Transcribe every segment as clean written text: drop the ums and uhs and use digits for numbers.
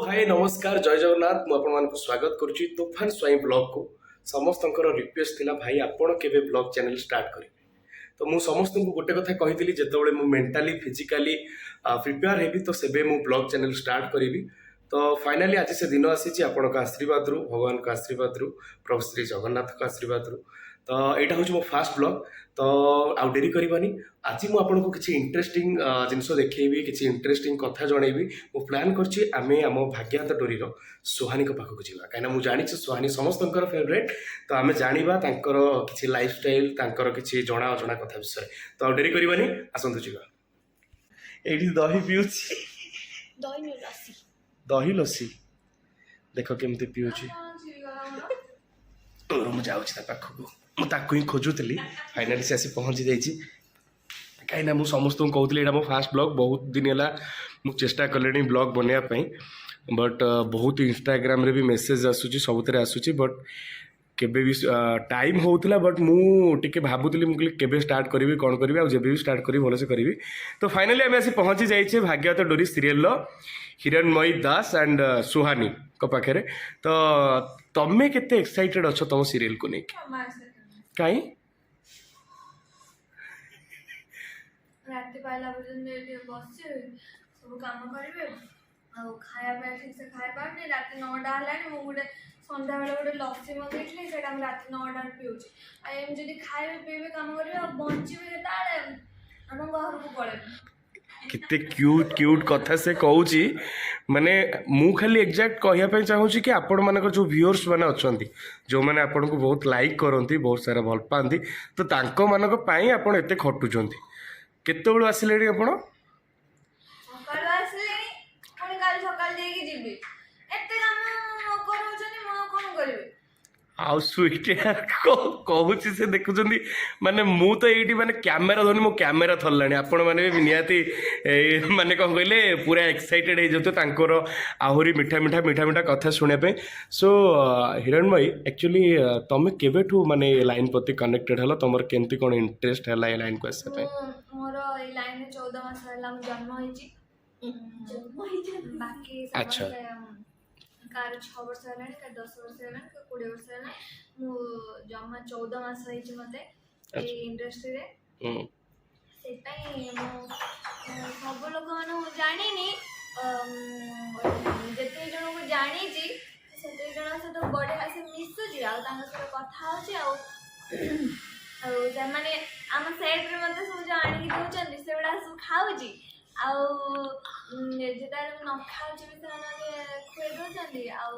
हाय नमस्कार जय जगन्नाथ मुझे स्वागत करुच्ची तूफान स्वाई ब्लॉग को समस्त रिक्वेस्ट थिला भाई आपण केबे ब्लॉग चैनल स्टार्ट करेंगे तो मु समस्त को गोटे कथा कही जिते मु मेंटाली फिजिकाली प्रिपेयर हेबी तो सेबे मु ब्लॉग चैनल स्टार्ट करी तो फाइनाली आज से दिन आसी आपण आशीर्वाद रु भगवान का आशीर्वाद रु प्रभु श्री जगन्नाथ का आशीर्वाद रु तो यहाँ हूँ मो फास्ट ब्लॉग तो आउ डेरी करवानी आज मुझे आपको किसी इंटरेस्टिंग जिनस देखी किसी इंटरेस्टिंग कथा जनइबी मु प्लान करछि आमे आम भाग्यहात डोरी सुहानी पाखक जावा कहीं जानी सुहानी समस्त फेवरेट तो आम जाना किसी लाइफस्टाइल किसी जना अजना कथा विषय तो आउ डेरी करवानी आसतु जा ये दही पीऊँची दही लसी देख केमती पीऊँची मुझे पाखक मुझे ही खोजुली फाइनाली से आसी पहुँची जाइए कहीं मुझे समस्त को कहती यहाँ मो फास्ट ब्लॉग बहुत दिन है मुझे चेष्टा कले ब्लॉग बनवाई बट बहुत इंस्टाग्राम रे भी मेसेज आसूँ सबुत आसूँ बट केबे भी टाइम होता बट मुझे भावुली मुझे केबे स्टार्ट करी कौन करी आज भी स्टार्ट करी भलसे करी तो फाइनाली आम आसी पहुँची जाइए भाग्यवत डोरी सीरियल हिरणमयी दास एंड सुहानी को पाखे तो तमें केते एक्साइटेड अच्छो तुम सीरियल को लेकिन कहीं राति पाइला पर्यंत बस सब काम करेंगे खाया ठीक से खाई पारे रात 9टा है मुझे सन्ध्या बेले गोटे लस्सी मंगई से रात 9टार पीऊँ जब खाए पीबे काम करेंगे बचे आम घर को पड़े कितने क्यूट क्यूट कथा से कहूँ माने मु खाली एग्जैक्ट कहवाई चाहूँगी कि आपण मानक जो व्यूअर्स मैंने अच्छा जो मैंने आपन को बहुत लाइक करती बहुत सारा भल पाती तो तांको मानक पाई आपण एते खटुचंती केते बेलू आसिले आपण सकाळ आसिले पुणी काल सकाळ देकी जिबी एते काम करूछनी म कोन करबे आउ स्वीट कहूँ से देखुं माने मु तो ये माने कैमेरा धोनी मो कैमेरा थरलानी आपण मैंने भी निहाती माने कौन कहले पूरा एक्साइटेड हो जाते आहरी मीठा मीठा मीठा मीठा कथा शुणापे सो हिरणमयी एक्चुअली तुम केवेठू माने लाइन प्रति कनेक्टेड हल तुम केमती कौन इंटरेस्ट है ये लाइन को आसपे मोर ए लाइन 14 मास हला जन्म होइची बाकी अच्छा कार 6 वर्ष है का 10 वर्ष है का 20 वर्ष है मु जमा 14 मास होइची मते ए इंडस्ट्री रे से ताई सब लोग माने जानी नी जते जन को जानी जी सेते जन से तो बड़े हासे मिसु जी आ तांग से कथा होची आ माने आम सेट रे मते सब जानी कि दोचन से बड़ा सब खाउजी आउ जेटा न खाउची भी से खुए दोचंदी आउ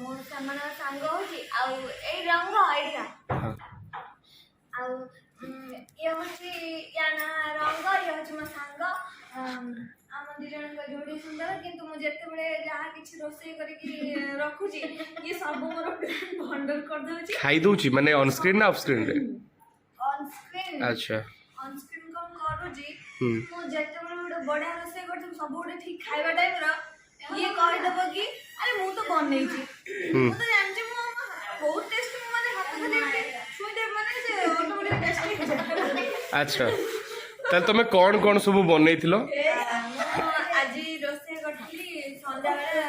मोर सामान सांग होची आउ ए रंग आइडिया आउ ये होची या ना रंग ये होची म सांग आम दी जन का जोड़ी सुंदर किंतु मु जेते बळे जहा किछि रोसई करी कि रखुची ये सब मोर भंडर कर दोची खाई दोची माने ऑन स्क्रीन ना ऑफ स्क्रीन रे ऑन स्क्रीन अच्छा ऑन स्क्रीन कम करूची मु जेते बळे बड़ा रोसई करते सब गोटे ठीक खाइबा टाइम रो ये कहि देबो कि अरे मु तो बनई छी मु तो जान छी मु बहुत टेस्ट माने हाथ खाली छुई दे माने से ऑटोमेटिक टेस्ट अच्छा तल तुम कौन कौन सब बनई थिलो आज रोसई करथली संध्या बेले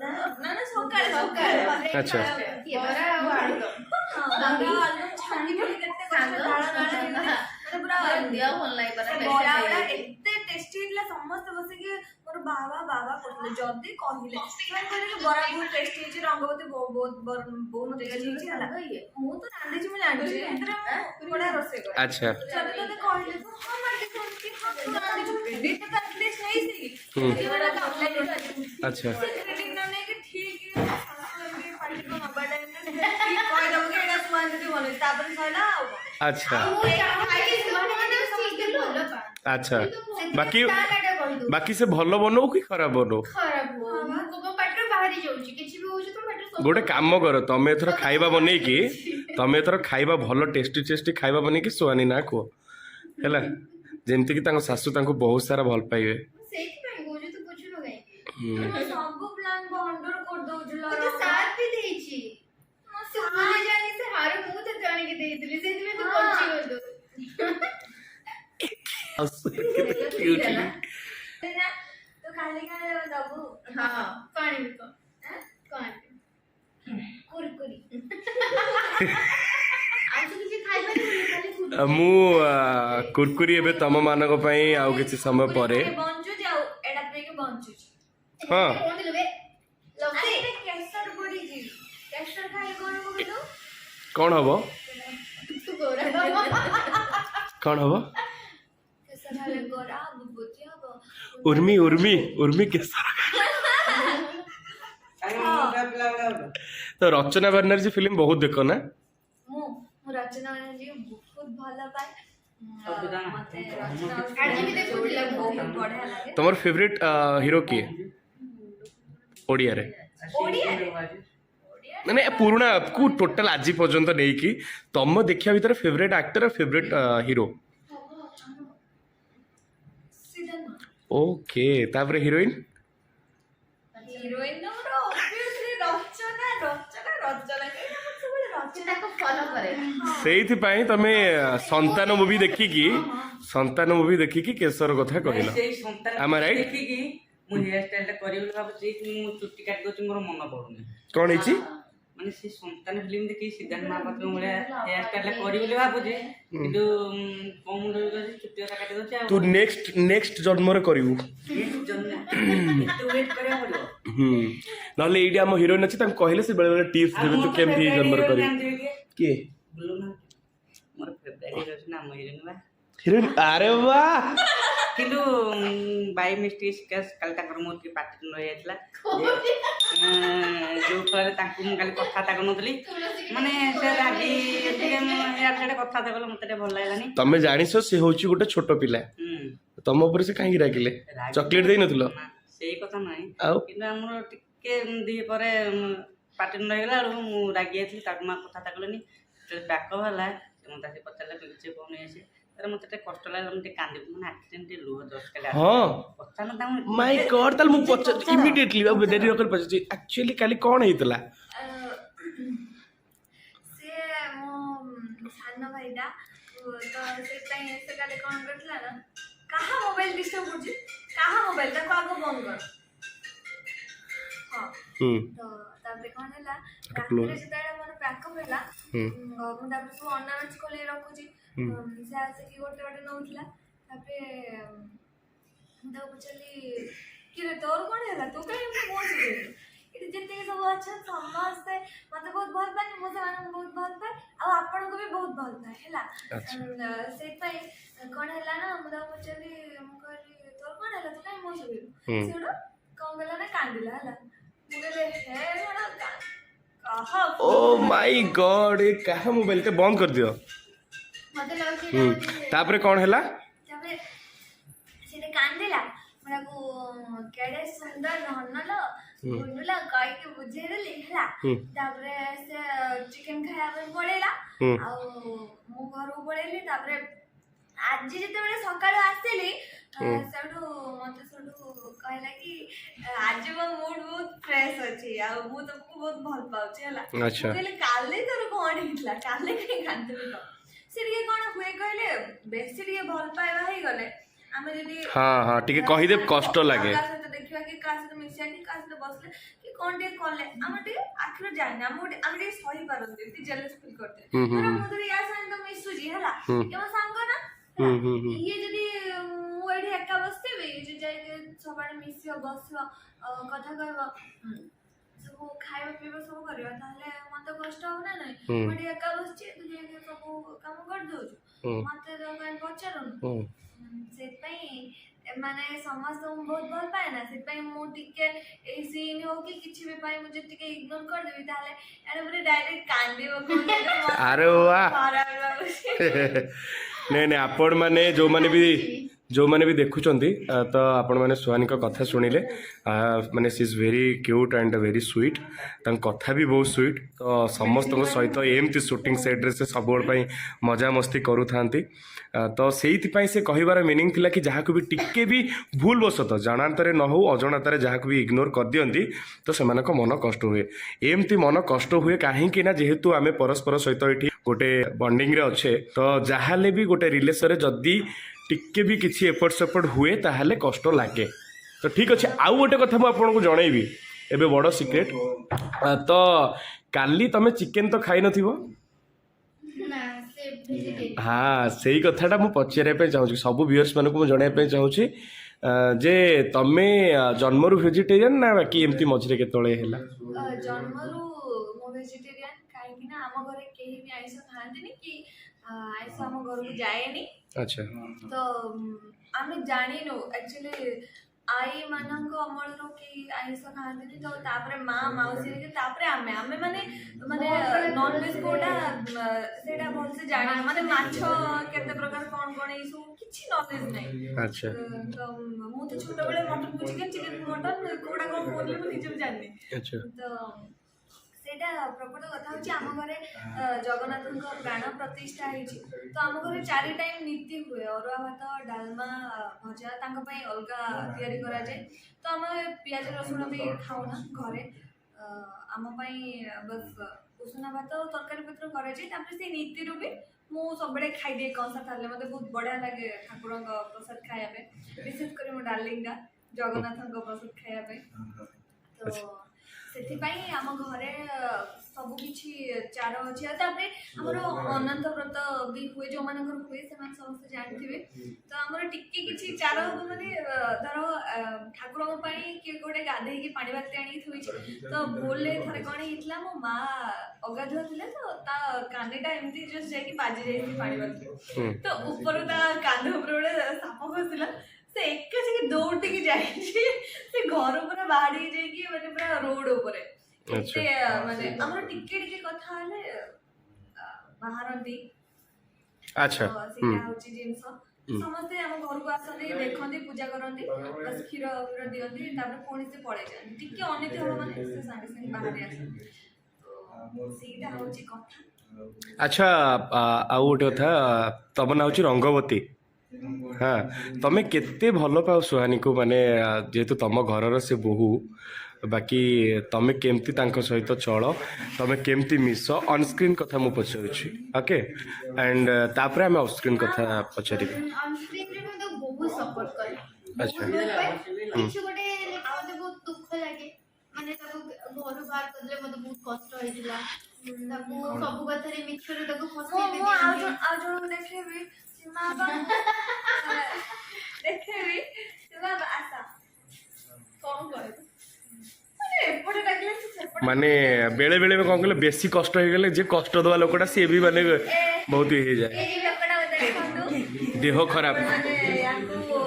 ना ना सकाळे सकाळे अच्छा बरा आलू आलू छानी बोली केते काला पूरा दिया भल लाग बरा बरा एते टेस्टी इला समस्त बसे कि मोर बाबा बाबा करथले जदी कहिले मैं कहले बरा बहुत टेस्टी अछि रंगवती बहुत बहुत टेस्टी अछि हला मु तो रांधे छी मैं जानि छी एतरे बड़ा रोसे कर अच्छा जदी तो कहले हम माटी कि हम रांधे छी दे तो एटलीस्ट नहीं सी ये वाला काम लाइक अच्छा क्रेडिट न नहीं कि ठीक है पार्टी को नबा टाइम में ठीक कोई दबो के एटा सुमान जदी बोले तापर सला अच्छा अच्छा बाकी बाकी से भल बनो कि खराब बनो गोटे काम कर तुम एथर खाइबा बनै कि तुम एथर खाइबा भल टेस्टी टेस्टी खाइबा बनै कि सुहानी ना कह हैला जेमति कि तांको सासू तांको बहुत सारा भल पाइबे सब प्लान बंडर कर दो जुला तो साथ भी देची सुहानी जानी से हार मु तो जाने के देइतली से में तो पहुंची हो दो क्यूट तो खाली का दबु ହଁ କଣ ବି କଣ କୁରକୁରି ଆଉ ତ କିଛି ଖାଇପାରିବୁନି ଖାଲି କୁରକୁରି। ମୁଁ କୁରକୁରି ଏବେ ତମମାନଙ୍କ ପାଇଁ ଆଉ କିଛି ସମୟ ପରେ ବଞ୍ଚୁଛି ଆଉ ଏଇଟା ପିଇକି ବଞ୍ଚୁଛି। ହଁ। କଣ ଦିଲୁ ବେ ଲସି ଆରେ କେଶର ପଡିଛି। କେଶର ଖାଇ କଣ କହିଲୁ? କଣ ହବ ତୁ ଗୋରା କଣ ହବ କେଶର ଖାଇଲେ ଗୋରା ହବ ବୁଝି ହବ। ଉର୍ମି ଉର୍ମି ଉର୍ମି କେଶର ତ ରଚନା ବାନାର୍ଜୀ ଫିଲ୍ମ ବହୁତ ଦେଖ ନା ମୁଁ ରଚନା ବାନାର୍ଜୀ ବହୁତ ଭଲ ପାଏ। ମତେ ଆଜି ବି ଦେଖୁଥିଲା ବହୁତ ବଢିଆ ଲାଗେ। ତମର ଫେଭରେଟ ହିରୋ କିଏ ଓଡ଼ିଆରେ ଓଡ଼ିଆରେ ମାନେ ପୁରୁଣା କୁ ଟୋଟାଲ ଆଜି ପର୍ଯ୍ୟନ୍ତ ନେଇକି ତମ ଦେଖିବା ଭିତରେ ଫେଭରେଟ ଆକ୍ଟର ଫେଭରେଟ ହିରୋ ସିଦ୍ଧାନ୍ତ ଓକେ ତାପରେ ହିରୋଇନ ହିରୋଇନ ଆମର obviously ରଚନା ରଚନା ରଚନା ଏଇଟା ମୁଁ ସବୁବେଳେ ସେ ରଚନା ତାକୁ ଫଲୋ କରେ। ସେଇଥିପାଇଁ ତମେ ସନ୍ତାନ ମୁଭି ଦେଖିକି କେଶର କଥା କହିଲ ସେଇ ସନ୍ତାନ Am I right? ଦେଖିକି ମୁଁ ହେୟାର ଷ୍ଟାଇଲ ଟା କରିବି ବୋଲି ଭାବୁଛି ମୁଁ ଚୁଟି କାଟି ଦଉଛି ମୋର ମନ ପଡୁନି କଣ ହେଇଛି ମାନେ ସେ ସନ୍ତାନ ଫିଲ୍ମ ଦେଖିକି ସିଦ୍ଧାନ୍ତ ମହାପାତ୍ରଙ୍କ ଭଳିଆ ହେୟାର ଷ୍ଟାଇଲ ଟା କରିବି ବୋଲି ଭାବୁଛି କିନ୍ତୁ କମ ମୁଣ୍ଡ ଅଛି ଚୁଟି କଥା କାଟି ଦଉଛି ତୁ ଆଉ ନେକ୍ସଟ ଜନ୍ମରେ କରିବୁ ଜନ୍ମ ଏତେ ୱେଟ୍ କରିବାକୁ ପଡିବ ନହେଲେ ଏଇଠି ଆମ ହିରୋଇନ ଅଛି ତାଙ୍କୁ କହିଲେ ସେ ବେଳେ ବେଳେ ଟିପ୍ସ ଦେବେ ତୁ କେମିତି ଜନ୍ମରେ କରିବୁ କିଏ ମୋର ଫେଭରାଇଟ ହିରୋ ଅଛି ନା ଆମ ହିରୋଇନ ବା ହିରୋଇନ ଆରେ ବା କିନ୍ତୁ ବାଇ ମିଷ୍ଟେକ୍ କାଲି ତାଙ୍କର ମୋର ଟିକେ ପାଟି ରହିଯାଇଥିଲା ଯୋଉ ଫଳରେ ତାଙ୍କୁ ମୁଁ କାଲି କଥାବାର୍ତ୍ତା କରୁନଥିଲି ମାନେ ସେ ରାଗି ଟିକେ ଇଆଡେ କଥାବାର୍ତ୍ତା କଲେ ମତେ ଟିକେ ଭଲ ଲାଗିଲାନି ତମେ ଜାଣିଛ ସେ ହଉଛି ଗୋଟେ ଛୋଟ ପିଲା ତମ ଉପରେ ସେ କାହିଁକି ରାଗିଲେ ଚକଲେଟ ଦେଇନଥିଲ ନା, ସେଇ କଥା ନାହିଁ ଆଉ କିନ୍ତୁ ଆମର ଟିକେ ଦି ପରେ ପାଟି ରହିଗଲା ବେଳକୁ ମୁଁ ରାଗି ଯାଇଥିଲି ତାକୁ ମା କଥାବାର୍ତ୍ତା କଲେନି ବ୍ୟାକ ହେଲା ମତେ ଆସି ପଚାରିଲା କିଛି କଣ ହେଇଛି ତାର ମତେ ଟିକେ କଷ୍ଟ ଲାଗିଲା ମୁଁ ଟିକେ କାନ୍ଦି ମାନେ ଆକ୍ସିଡେଣ୍ଟ ଟିକେ ଲୁହ ଜଷ୍ଟ କାଲି ହଁ ପଚାର ତାଙ୍କୁ ମାଇ ଗଡ୍ ତାହେଲେ ମୁଁ ପଚାରୁଛି ଇମିଡିଏଟଲି ଆଉ ଡେରି ନକରି ପଚାରୁଛି ଆକ୍ଚୁଆଲି କାଲି କଣ ହେଇଥିଲା ସିଏ ମୋ ସାନ ଭାଇଟା ତ ସେଥିପାଇଁ ସେ କାଲି କଣ କରିଥିଲା ନା କାହା ମୋବାଇଲ ଡିଷ୍ଟର୍ବ କରୁଛି କାହା ମୋବାଇଲ ତାକୁ ଆଗ ବନ୍ଦ କର ହଁ ତ ତାପରେ କଣ ହେଲା ରାତିରେ ଯେତେବେଳେ ମୋର ପ୍ୟାକଅପ୍ ହେଲା ମୁଁ ତାପରେ ସବୁ ଅର୍ଣ୍ଣାମେଣ୍ଟସ ଖୋଲି ରଖୁଛି ସେ ଆସିକି ଗୋଟେ ଗୋଟେ ନଉଥିଲା ତାପରେ ମୁଁ ତାକୁ ପଚାରିଲି କିରେ ତୋର କଣ ହେଲା ତୁ କାହିଁ ଏମିତି ବସିଛୁ ଏଠି ଯେତିକି ସବୁ ଅଛନ୍ତି ସମସ୍ତେ ମତେ ବହୁତ ଭଲ ପାଆନ୍ତି ମୁଁ ସେମାନଙ୍କୁ ବହୁତ ଭଲ ପାଏ ଆଉ ଆପଣଙ୍କୁ ବି ବହୁତ ଭଲ ପାଏ ହେଲା ସେଇଥିପାଇଁ କଣ ହେଲା ନା ମୁଁ ତାକୁ ପଚାରିଲି ମୁଁ କହିଲି ତୋର କଣ ହେଲା ତୁ କାହିଁ ବସିଛୁ ସେଗୁଡା କଣ କଲା ନା କାନ୍ଦିଲା ହେଲା ମୁଁ କହିଲି ହେ କଣ ଓ ମାଇ ଗଡ୍ ଏ କାହା ମୋବାଇଲ ଟେ ବନ୍ଦ କରିଦିଅ ମତେ ଲାଗୁଛି ତାପରେ କଣ ହେଲା ତାପରେ ସେଠି କାନ୍ଦିଲା ମୁଁ ତାକୁ କେଡେ ସୁନ୍ଦର ଧନଲ ଗୁଣ୍ଡୁଲା କହିକି ବୁଝେଇଦେଲି ହେଲା ତାପରେ ସେ ଚିକେନ ଖାଇବା ପାଇଁ ପଳେଇଲା ଆଉ ମୁଁ ଘରକୁ ପଳେଇଲି ତାପରେ ଆଜି ଯେତେବେଳେ ସକାଳୁ ଆସିଲି ସେଠୁ ମତେ ସେଠୁ କହିଲା କି ଆଜି ମୋ ମୁଡ୍ ବହୁତ ଫ୍ରେଶ ଅଛି ଆଉ ମୁଁ ତମକୁ ବହୁତ ଭଲ ପାଉଛି ହେଲା ମୁଁ କହିଲି କାଲି ତୋର କଣ ହେଇଥିଲା କାଲି କାହିଁ କାନ୍ଦିଲୁ ତ ସେ ଟିକେ କଣ ହୁଏ କହିଲେ ବେଶୀ ଟିକେ ଭଲ ପାଇବା ହେଇଗଲେ ଆମେ ଯଦି ଟିକେ କହିଦେ କଷ୍ଟ ଲାଗେ କାହା ସହିତ ଦେଖିବା କି କାହା ସହିତ ମିଶିବା କି କାହା ସହିତ ବସିଲେ କି କଣ ଟିକେ କଲେ ଆମର ଟିକେ ଆଖିରୁ ଯାଏନି ଆମେ ଟିକେ ସହିପାରନ୍ତି ଟିକେ ଜେଲସ୍ ଫିଲ୍ କରିତେ ଧର ମୁଁ ଯଦି ୟା ସାଙ୍ଗେ ତ ମିଶୁଛି ହେଲା ମୋ ସାଙ୍ଗ ନା ଇଏ ଯଦି ମୁଁ ଏଠି ଏକା ବସିଥିବି ଇଏ ଯାଇକି ସବୁଆଡେ ମିଶିବ ବସିବ କଥା କହିବ ସବୁ ଖାଇବା ପିଇବା ସବୁ କରିବ ତାହେଲେ ମତେ କଷ୍ଟ ହବ ନା ନାଇଁ ମୁଁ ଏଠି ଏକା ବସିଛି ତୁ ଯାଇକି ସବୁ କାମ କରିଦଉଛୁ ମତେ ତ କାହିଁ ପଚାରୁନୁ ସେଥିପାଇଁ ମାନେ ସମସ୍ତଙ୍କୁ ବହୁତ ଭଲ ପାଏ ନା ସେଥିପାଇଁ ମୁଁ ଟିକେ ଏଇ ସିନ୍ ହଉ କି କିଛି ବି ପାଇଁ ମୁଁ ଯଦି ଟିକେ ଇଗ୍ନୋର କରିଦେବି ତାହେଲେ ଏଣେ ପୁରା ଡାଇରେକ୍ଟ କାନ୍ଦିବ ଆରେ ୱାଃ ନାଇଁ ଆପଣ ମାନେ ଯୋଉମାନେ ବି ଦେଖୁଛନ୍ତି ତ ଆପଣମାନେ ସୁହାନୀଙ୍କ କଥା ଶୁଣିଲେ ମାନେ C is very cute and very sweet ତାଙ୍କ କଥା ବି ବହୁତ ସୁଇଟ୍ ତ ସମସ୍ତଙ୍କ ସହିତ ଏମିତି ସୁଟିଂ ସେଟ୍ରେ ସେ ସବୁବେଳେ ପାଇଁ ମଜାମସ୍ତି କରୁଥାନ୍ତି ତ ସେଇଥିପାଇଁ ସେ କହିବାର ମିନିଂ ଥିଲା କି ଯାହାକୁ ବି ଟିକେ ବି ଭୁଲ ବଶତଃ ଜାଣାନ୍ତରେ ନ ହଉ ଅଜଣାତାରେ ଯାହାକୁ ବି ଇଗ୍ନୋର କରିଦିଅନ୍ତି ତ ସେମାନଙ୍କ ମନ କଷ୍ଟ ହୁଏ ଏମିତି ମନ କଷ୍ଟ ହୁଏ କାହିଁକି ନା ଯେହେତୁ ଆମେ ପରସ୍ପର ସହିତ ଏଠି ଗୋଟେ ବଣ୍ଡିଂରେ ଅଛେ ତ ଯାହାହେଲେ ବି ଗୋଟେ ରିଲେସନରେ ଯଦି ଟିକେ ବି କିଛି ଏପଟ ସେପଟ ହୁଏ ତାହେଲେ କଷ୍ଟ ଲାଗେ तो ठीक अच्छे आउ गोटे कथा मुझे आपको जनइबी एबे बड़ सिक्रेट तो काली तमे चिकेन तो खाई नथिबो ନା ସେ vegetarian। हाँ सेही कथाटा मु पचारे चाहूँ सब व्यूअर्स मानक जनवाई चाहूँ जे तमे जन्मरू वेजिटेरियन ना बाकी एमती मझे केतले हैला जन्मरू मो वेजिटेरियन कहीं आम घरे केही भी आइंष खाआंतीनी कि आइंष आम घर को जाएनी। अच्छा तो आम जानिनु एक्चुअली आई मानक अमलर कि आइंष खाआंतीनी तो तापरे माँ माउसी के तापरे आमे आमे माने माने नॉनवेज कोडा सेटा भलसे जाना माने माछ केते प्रकार कोन कोन ई सब किछि नॉलेज नाही। अच्छा तो मु तो छोट बेले मटन चिकेन चिकेन मटन कोडा कोन बोलले मु निजे भी जाननी। अच्छा तो सेटा प्रकृत कथा होची आम घरे जगन्नाथଙ୍କ प्राण प्रतिष्ठा ହେଇଛି तो आम घरे 4 टाइम नीति हुए अरुआ भात डालमा भजा तांका पई अलगा तयारी करा जाय। तो हम प्याज रसुण भी खाउना घरे आम पई बस उषुना भात तरकारी पत्र करा जाय तापर से नीति रु भी मु सबले खाई दे कंसा थाले मते बहुत बढ़िया लागे ठाकुरଙ୍କ प्रसाद खाया पे विशेष कर मो डार्लिंगा जगन्नाथଙ୍କ प्रसाद खाया पे। तो ସେଥିପାଇଁ ଆମ ଘରେ ସବୁ କିଛି ଚାର ଅଛି ଆଉ ତାପରେ ଆମର ଅନନ୍ତ ବ୍ରତ ବି ହୁଏ ଯୋଉମାନଙ୍କର ହୁଏ ସେମାନେ ସମସ୍ତେ ଜାଣିଥିବେ। ତ ଆମର ଟିକେ କିଛି ଚାର ହବ ମାନେ ଧର ଠାକୁରଙ୍କ ପାଇଁ କିଏ ଗୋଟେ ଗାଧେଇକି ପାଣି ବାଲ୍ଟି ଆଣିକି ଥୋଇଛି ତ ବୋଲେ ଥରେ କ'ଣ ହେଇଥିଲା ମୋ ମା ଅଗାଧୁଆ ଥିଲେ ତ ତା କାନିଟା ଏମିତି ଜଷ୍ଟ ଯାଇକି ବାଜି ଯାଇଛି ପାଣି ବାଲ୍ଟି ତ ଉପରୁ ତା କାନ୍ଧ ଉପରେ ଗୋଟେ ସାପ ଖସିଲା से एका से दौड़िकी जाइए से घर पूरा बाहरी जाइए माने पूरा रोड ऊपर से माने हमर टिके टिके कथा हले बाहरती। अच्छा सेटा होची जिंस समस्त हम घर को आसंदी देखंदी पूजा करंदी बस खीर खीर दियंदी तापर कोणी से पळे जान टिके अनिति हो माने से संगे संगे बाहर आसन तो सेटा होची कथा। अच्छा आउ गोटे कथा तम ना होची रंगवती हाँ तमे केते भल पाओ सुहानी को माने जेहेतु तम घरर से बोहू बाकी तमे केमती तांको सहित चल तमे केमती मिस ऑन स्क्रीन कथा मु पचारुछि ओके एंड तापरे हम ऑफ स्क्रीन कथा पचारिबे। ऑन स्क्रीन रे मते बहुत सपोर्ट करे। अच्छा किछु गोटे मते बहुत दुख लागे माने ताको घर बाहर करले मते बहुत कष्ट होइतिला ताको सब कथा रे मिछरे ताको फसै दे आ जो देखेबी सीमा बा देखेबी सीमा बा आसा कौन करे अरे एपटे डाकले सेपटे माने बेले बेले में कौन कहले बेसी कष्ट हो गले जे कष्ट दवा लोकटा से भी माने बहुत ही जाए ए लोकटा देखंतु देह खराब माने याको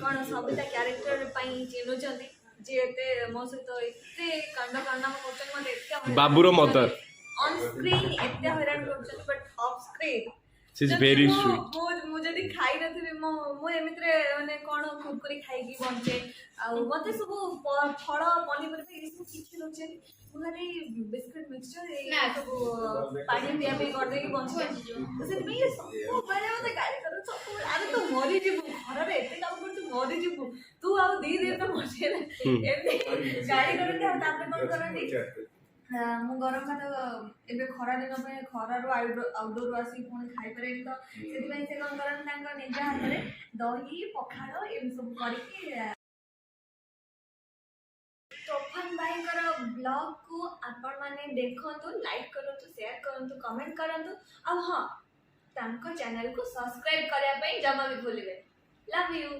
कोन सबटा कैरेक्टर पई चिनुचंदी जे एते मो सहित एते कांड कांडा करछन मते एते बाबूर मदर ऑन स्क्रीन एते हैरान करछन but off screen she is very sweet मु जदी खाई नथिबी मो एमित्रे माने कोन कुरकुरी खाइकी बंचे आ मते सब फल पनीपरिया ई सब किछि नछे मुखाली बिस्कुट मिक्सचर ए सब पानी पिया पे कर देकी बंचे तो से में ये सब बड़े मते गाड़ी करू सब अरे तू मरी जीबू घर रे एते काम कर तू मरी जीबू तू आ दी दे तो मजे ना एते गाड़ी करते आ तापर कोन करंती मु गरम भात एबे खरा दिन पे खरारू आउटडोर आसी पुणी खाई पारे तो सेति से कौन करन तांग निज हाथ रे दही पखाड़ एम सब करके तोफान भाई कर ब्लॉग को आपण माने देखंतु लाइक करंतु शेयर करंतु कमेंट करंतु अब हां तांको चैनल को सब्सक्राइब करिया पई जमा भी भूलिबे लव यू।